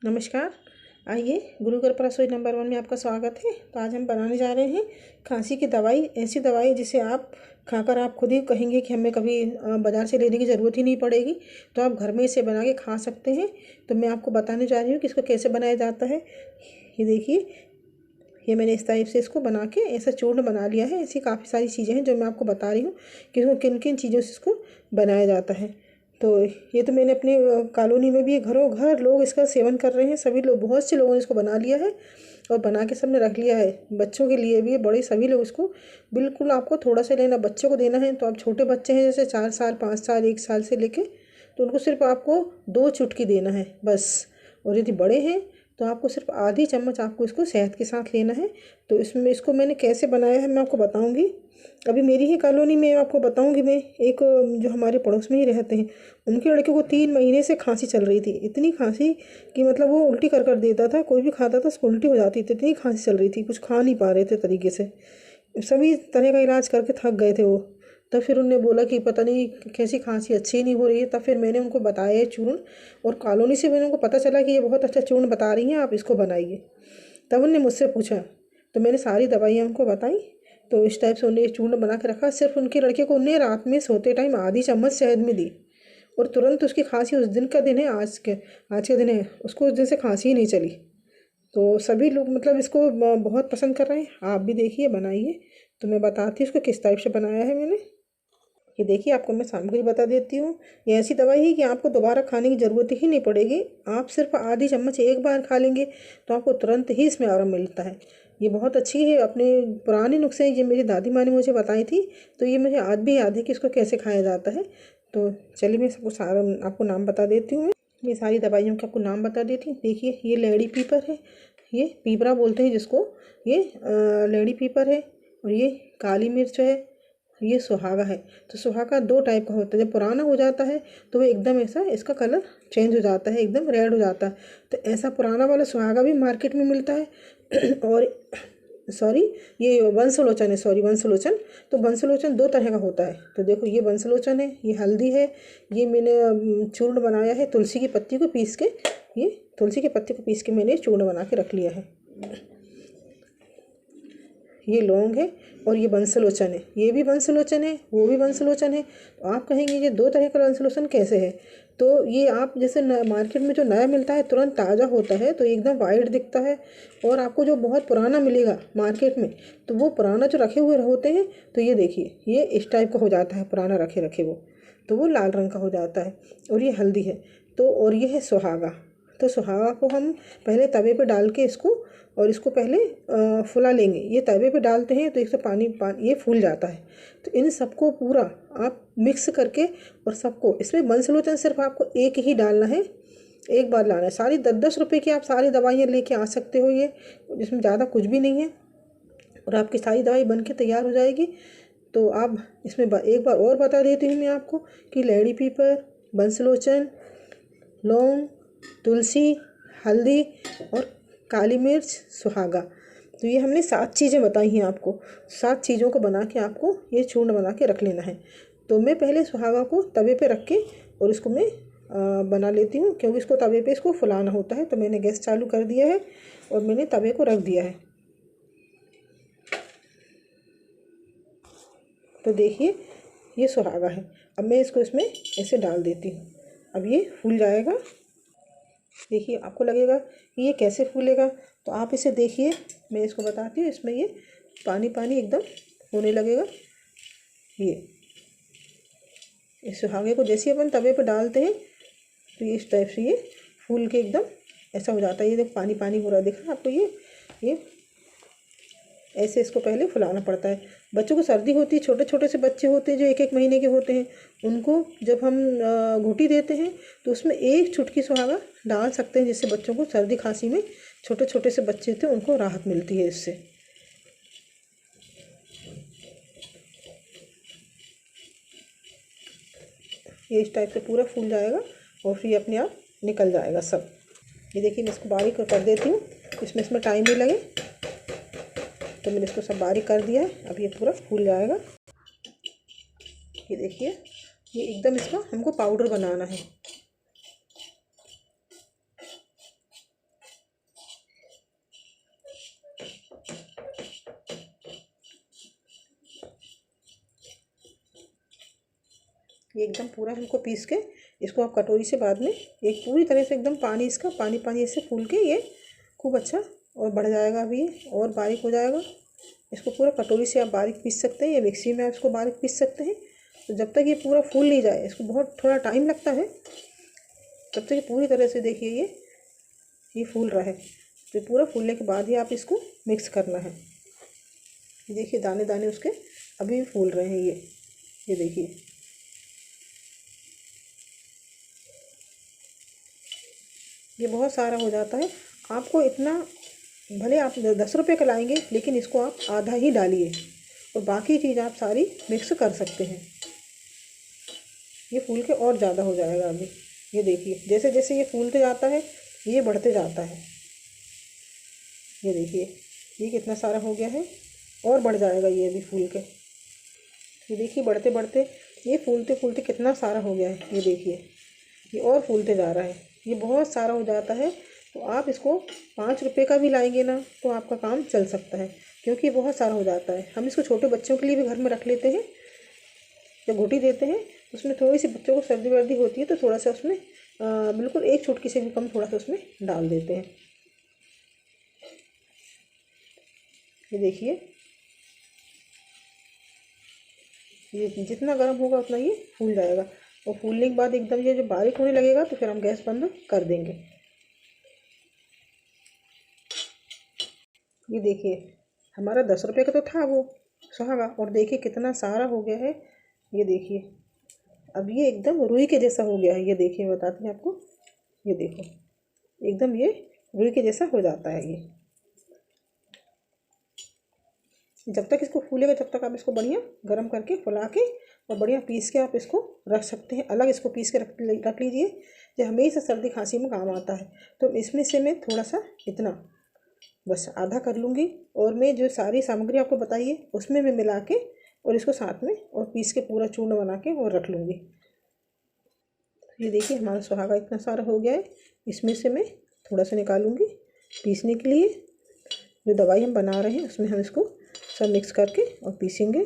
नमस्कार। आइए, गुरु कृपा रसोई नंबर 1 में आपका स्वागत है। तो आज हम बनाने जा रहे हैं खांसी की दवाई। ऐसी दवाई जिसे आप खाकर आप खुद ही कहेंगे कि हमें कभी बाज़ार से लेने की ज़रूरत ही नहीं पड़ेगी। तो आप घर में इसे बना के खा सकते हैं। तो मैं आपको बताने जा रही हूँ कि इसको कैसे बनाया जाता है। ये देखिए, ये मैंने इस टाइप से इसको बना के ऐसा चूर्ण बना लिया है। ऐसी काफ़ी सारी चीज़ें हैं जो मैं आपको बता रही हूँ कि इसको किन किन चीज़ों से इसको बनाया जाता है। तो ये तो मैंने अपनी कॉलोनी में भी घरों घर लोग इसका सेवन कर रहे हैं। सभी लोग, बहुत से लोगों ने इसको बना लिया है और बना के सबने रख लिया है। बच्चों के लिए भी, बड़े सभी लोग इसको, बिल्कुल आपको थोड़ा सा लेना, बच्चों को देना है। तो आप छोटे बच्चे हैं जैसे 4 साल 5 साल 1 साल से लेके, तो उनको सिर्फ आपको 2 चुटकी देना है बस। और यदि बड़े हैं तो आपको सिर्फ आधी चम्मच आपको इसको शहद के साथ लेना है। तो इसमें इसको मैंने कैसे बनाया है मैं आपको बताऊंगी। अभी मेरी ही कॉलोनी में आपको बताऊंगी मैं। एक जो हमारे पड़ोस में ही रहते हैं, उनके लड़के को 3 महीने से खांसी चल रही थी। इतनी खांसी कि मतलब वो उल्टी कर देता था। कोई भी खाता था उसको उल्टी हो जाती थी, इतनी खांसी चल रही थी, कुछ खा नहीं पा रहे थे तरीके से। सभी तरह का इलाज करके थक गए थे वो। तब फिर उन्होंने बोला कि पता नहीं कैसी खांसी अच्छी नहीं हो रही है। तब फिर मैंने उनको बताया ये चूर्ण, और कॉलोनी से मैंने उनको पता चला कि ये बहुत अच्छा चूर्ण बता रही हैं, आप इसको बनाइए। तब उन्होंने मुझसे पूछा, तो मैंने सारी दवाइयाँ उनको बताई। तो इस टाइप से उन्हें ये चूर्ण बना के रखा। सिर्फ उनके लड़के को उन्हें रात में सोते टाइम आधी चम्मच शहद में दी, और तुरंत उसकी खांसी, उस दिन का दिन है, आज के दिन है, उसको उस दिन से खांसी ही नहीं चली। तो सभी लोग मतलब इसको बहुत पसंद कर रहे हैं। आप भी देखिए, बनाइए। तो मैं बताती हूँ इसको किस टाइप से बनाया है मैंने। ये देखिए, आपको मैं सामग्री बता देती हूँ। ये ऐसी दवाई है कि आपको दोबारा खाने की ज़रूरत ही नहीं पड़ेगी। आप सिर्फ आधी चम्मच एक बार खा लेंगे तो आपको तुरंत ही इसमें आराम मिलता है। ये बहुत अच्छी है। अपने पुराने नुस्खे ये मेरी दादी माँ ने मुझे बताई थी, तो ये मुझे आज भी याद है कि इसको कैसे खाया जाता है। तो चलिए मैं सबको सारा आपको नाम बता देती हूँ। ये सारी दवाइयों के आपको नाम बता देती हूँ। देखिए, ये लेडी पीपर है, ये पीपरा बोलते हैं जिसको, ये लेडी पीपर है। और ये काली मिर्च है, ये सुहागा है। तो सुहागा 2 टाइप का होता है। जब पुराना हो जाता है तो वो एकदम ऐसा, इसका कलर चेंज हो जाता है, एकदम रेड हो जाता है। तो ऐसा पुराना वाला सुहागा भी मार्केट में मिलता है। और सॉरी, ये वंशलोचन है, सॉरी वंशलोचन। तो वंशलोचन 2 तरह का होता है। तो देखो, ये वंशलोचन है, ये हल्दी है। ये मैंने चूर्ण बनाया है तुलसी की पत्ती को पीस के। ये तुलसी की पत्ती को पीस के मैंने चूर्ण बना के रख लिया है। ये लौंग है, और ये वंशलोचन है। ये भी वंशलोचन है, वो भी वंशलोचन है। तो आप कहेंगे ये 2 तरह का वंशलोचन कैसे है? तो ये आप जैसे मार्केट में जो नया मिलता है तुरंत ताज़ा होता है तो एकदम वाइट दिखता है। और आपको जो बहुत पुराना मिलेगा मार्केट में, तो वो पुराना जो रखे हुए होते हैं, तो ये देखिए, ये इस टाइप का हो जाता है, पुराना रखे रखे वो, तो वो लाल रंग का हो जाता है। और ये हल्दी है। तो और ये है सुहागा। तो सुहागा को हम पहले तवे पे डाल के इसको, और इसको पहले फुला लेंगे। ये तवे पे डालते हैं तो इससे पानी पानी ये फूल जाता है। तो इन सबको पूरा आप मिक्स करके, और सबको इसमें वंशलोचन सिर्फ आपको एक ही डालना है, एक बार लाना है। सारी 10-10 रुपये की आप सारी दवाइयाँ लेके आ सकते हो। ये इसमें ज़्यादा कुछ भी नहीं है, और आपकी सारी दवाई बन के तैयार हो जाएगी। तो आप इसमें एक बार और बता देती हूँ मैं आपको कि लेडी पीपर, वंशलोचन, लौंग, तुलसी, हल्दी और काली मिर्च, सुहागा। तो ये हमने 7 चीज़ें बताई हैं आपको। 7 चीज़ों को बना के आपको ये चूर्ण बना के रख लेना है। तो मैं पहले सुहागा को तवे पे रख के, और इसको मैं बना लेती हूँ, क्योंकि इसको तवे पे इसको फुलाना होता है। तो मैंने गैस चालू कर दिया है और मैंने तवे को रख दिया है। तो देखिए, ये सुहागा है। अब मैं इसको इसमें ऐसे डाल देती हूँ। अब ये फूल जाएगा। देखिए, आपको लगेगा कि ये कैसे फूलेगा, तो आप इसे देखिए, मैं इसको बताती हूँ। इसमें ये पानी पानी एकदम होने लगेगा। ये इस सुहागे को जैसे अपन तवे पर डालते हैं, तो ये इस टाइप से ये फूल के एकदम ऐसा हो जाता है। ये देखो, पानी पानी हो रहा है, दिख रहा है आपको? ये ऐसे इसको पहले फुलाना पड़ता है। बच्चों को सर्दी होती है, छोटे छोटे से बच्चे होते हैं जो 1-1 महीने के होते हैं, उनको जब हम घूंटी देते हैं तो उसमें 1 चुटकी सुहागा डाल सकते हैं, जिससे बच्चों को सर्दी खांसी में, छोटे छोटे से बच्चे थे उनको राहत मिलती है इससे। ये इस टाइप से पूरा फूल जाएगा और फिर ये अपने आप निकल जाएगा सब। ये देखिए, मैं इसको बारीक कर देती हूँ, इसमें टाइम नहीं लगे। तो मैंने इसको सब बारीक कर दिया है। अब ये पूरा फूल जाएगा। ये देखिए, ये एकदम इसका हमको पाउडर बनाना है। ये एकदम पूरा हमको पीस के इसको आप कटोरी से बाद में एक पूरी तरह से एकदम पानी इसका पानी पानी ऐसे फूल के ये खूब अच्छा और बढ़ जाएगा। अभी ये और बारीक हो जाएगा। इसको पूरा कटोरी से आप बारीक पीस सकते हैं या मिक्सी में आप इसको बारीक पीस सकते हैं। तो जब तक ये पूरा फूल नहीं जाए, इसको बहुत थोड़ा टाइम लगता है, तब तक ये पूरी तरह से देखिए ये फूल रहा है। तो पूरा फूलने के बाद ही आप इसको मिक्स करना है। देखिए दाने दाने उसके अभी भी फूल रहे हैं ये देखिए। ये बहुत सारा हो जाता है। आपको इतना, भले आप 10 रुपये का लाएंगे लेकिन इसको आप आधा ही डालिए और बाकी चीज़ आप सारी मिक्स कर सकते हैं। ये फूल के और ज़्यादा हो जाएगा अभी। ये देखिए जैसे जैसे ये फूलते जाता है ये बढ़ते जाता है। ये देखिए ये कितना सारा हो गया है और बढ़ जाएगा ये अभी फूल के। ये देखिए बढ़ते बढ़ते ये फूलते फूलते कितना सारा हो गया है। ये देखिए ये और फूलते जा रहा है। ये बहुत सारा हो जाता है। तो आप इसको 5 रुपये का भी लाएंगे ना तो आपका काम चल सकता है, क्योंकि ये बहुत सारा हो जाता है। हम इसको छोटे बच्चों के लिए भी घर में रख लेते हैं। जब घुटी देते हैं उसमें थोड़ी सी बच्चों को सर्दी वर्दी होती है तो थोड़ा सा उसमें बिल्कुल एक चुटकी से भी कम थोड़ा सा उसमें डाल देते हैं। ये देखिए ये जितना गर्म होगा उतना ये फूल जाएगा और फूलने के बाद एकदम ये जो बारीक होने लगेगा तो फिर हम गैस बंद कर देंगे। ये देखिए हमारा 10 रुपये का तो था वो सुहागा और देखिए कितना सारा हो गया है। ये देखिए अब ये एकदम रुई के जैसा हो गया है। ये देखिए बताती हैं आपको। ये देखो एकदम ये रुई के जैसा हो जाता है। ये जब तक इसको फूलेगा तब तक आप इसको बढ़िया गर्म करके फुला के और बढ़िया पीस के आप इसको रख सकते हैं। अलग इसको पीस के रख लीजिए। ये हमेशा सर्दी खांसी में काम आता है। तो इसमें से मैं थोड़ा सा इतना बस आधा कर लूँगी और मैं जो सारी सामग्री आपको बताई है उसमें मैं मिला के और इसको साथ में और पीस के पूरा चूर्ण बना के और रख लूँगी। ये देखिए हमारा सुहागा इतना सारा हो गया है। इसमें से मैं थोड़ा सा निकालूँगी पीसने के लिए। जो दवाई हम बना रहे हैं उसमें हम इसको सब मिक्स करके और पीसेंगे।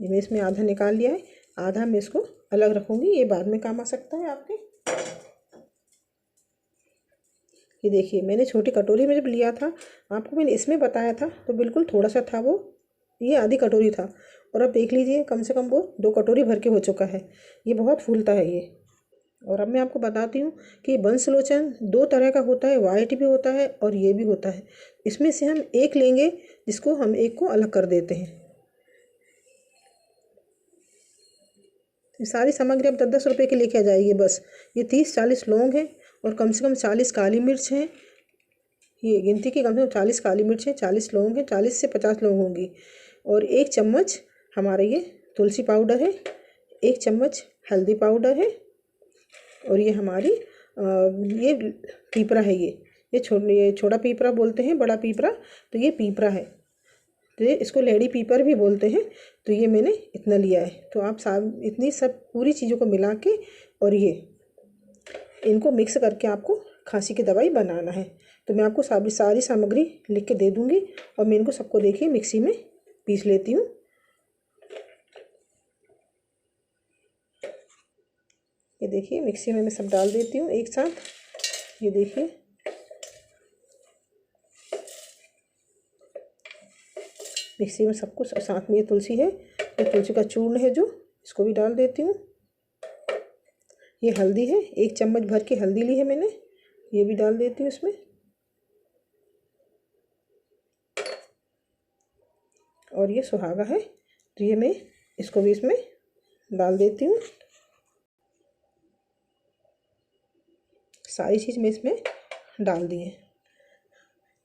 ये मैं इसमें आधा निकाल लिया है, आधा मैं इसको अलग रखूँगी, ये बाद में काम आ सकता है आपके। ये देखिए मैंने छोटी कटोरी में जब लिया था आपको मैंने इसमें बताया था तो बिल्कुल थोड़ा सा था वो, ये आधी कटोरी था और अब देख लीजिए कम से कम वो 2 कटोरी भर के हो चुका है। ये बहुत फूलता है ये। और अब मैं आपको बताती हूँ कि बंसलोचन 2 तरह का होता है, वाइट भी होता है और ये भी होता है। इसमें से हम एक लेंगे जिसको हम एक को अलग कर देते हैं। ये सारी सामग्री आप 10-10 रुपये की लेके आ जाइए बस। ये 30-40 लौंग हैं और कम से कम 40 काली मिर्च हैं। ये गिनती की कम से कम 40 काली मिर्च है, 40 लौंग है, 40 से 50 लौंग होंगी और 1 चम्मच हमारा ये तुलसी पाउडर है, 1 चम्मच हल्दी पाउडर है और ये हमारी ये पीपरा है। ये छोटा पीपरा बोलते हैं, बड़ा पीपरा तो ये पीपरा है। तो ये इसको लेडी पीपर भी बोलते हैं। तो ये मैंने इतना लिया है। तो आप इतनी सब पूरी चीज़ों को मिला के और ये इनको मिक्स करके आपको खांसी की दवाई बनाना है। तो मैं आपको सारी सामग्री लिख के दे दूँगी और मैं इनको सबको देखिए मिक्सी में पीस लेती हूँ। ये देखिए मिक्सी में मैं सब डाल देती हूँ एक साथ। ये देखिए मिक्सी में सब कुछ, साथ में ये तुलसी है, ये तुलसी का चूर्ण है जो, इसको भी डाल देती हूँ। ये हल्दी है, 1 चम्मच भर के हल्दी ली है मैंने, ये भी डाल देती हूँ इसमें। और ये सुहागा है तो ये मैं इसको भी इसमें डाल देती हूँ। सारी चीज़ मैं इसमें डाल दी है।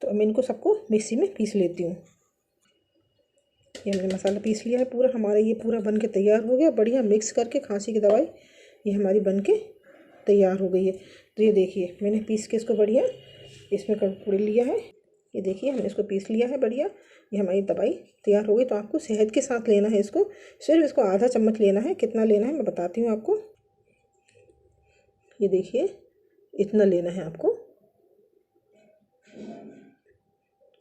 तो मैं इनको सबको मिक्सी में पीस लेती हूँ। ये मैंने मसाला पीस लिया है पूरा। हमारा ये पूरा बन के तैयार हो गया। बढ़िया मिक्स करके खांसी की दवाई ये हमारी बन के तैयार हो गई है। तो ये देखिए मैंने पीस के इसको बढ़िया इसमें कटोरी लिया है। ये देखिए हमने इसको पीस लिया है बढ़िया। ये हमारी दवाई तैयार हो गई। तो आपको शहद के साथ लेना है इसको, सिर्फ इसको आधा चम्मच लेना है। कितना लेना है मैं बताती हूँ आपको। ये देखिए इतना लेना है आपको,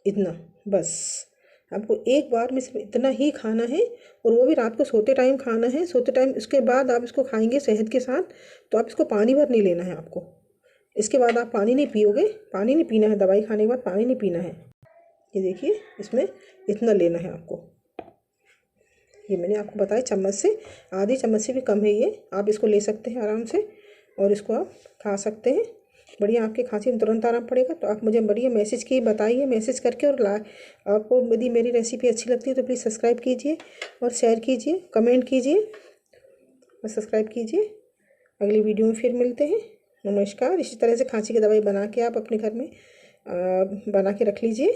इतना बस। आपको एक बार में सिर्फ इतना ही खाना है, और वो भी रात को सोते टाइम खाना है। सोते टाइम उसके बाद आप इसको खाएंगे शहद के साथ, तो आप इसको पानी भर नहीं लेना है आपको। इसके बाद आप पानी नहीं पियोगे, पानी नहीं पीना है, दवाई खाने के बाद पानी नहीं पीना है। ये देखिए, इसमें इतना लेना है आपको। ये मैंने आपको बताया, चम्मच से आधी चम्मच से भी कम है ये। आप इसको ले सकते हैं आराम से, और इसको आप खा सकते हैं। बढ़िया आपकी खांसी में तुरंत आराम पड़ेगा। तो आप मुझे बढ़िया मैसेज की बताइए, मैसेज करके। और आपको यदि मेरी रेसिपी अच्छी लगती है तो प्लीज़ सब्सक्राइब कीजिए और शेयर कीजिए, कमेंट कीजिए और सब्सक्राइब कीजिए। अगली वीडियो में फिर मिलते हैं। नमस्कार। इसी तरह से खांसी की दवाई बना के आप अपने घर में बना के रख लीजिए।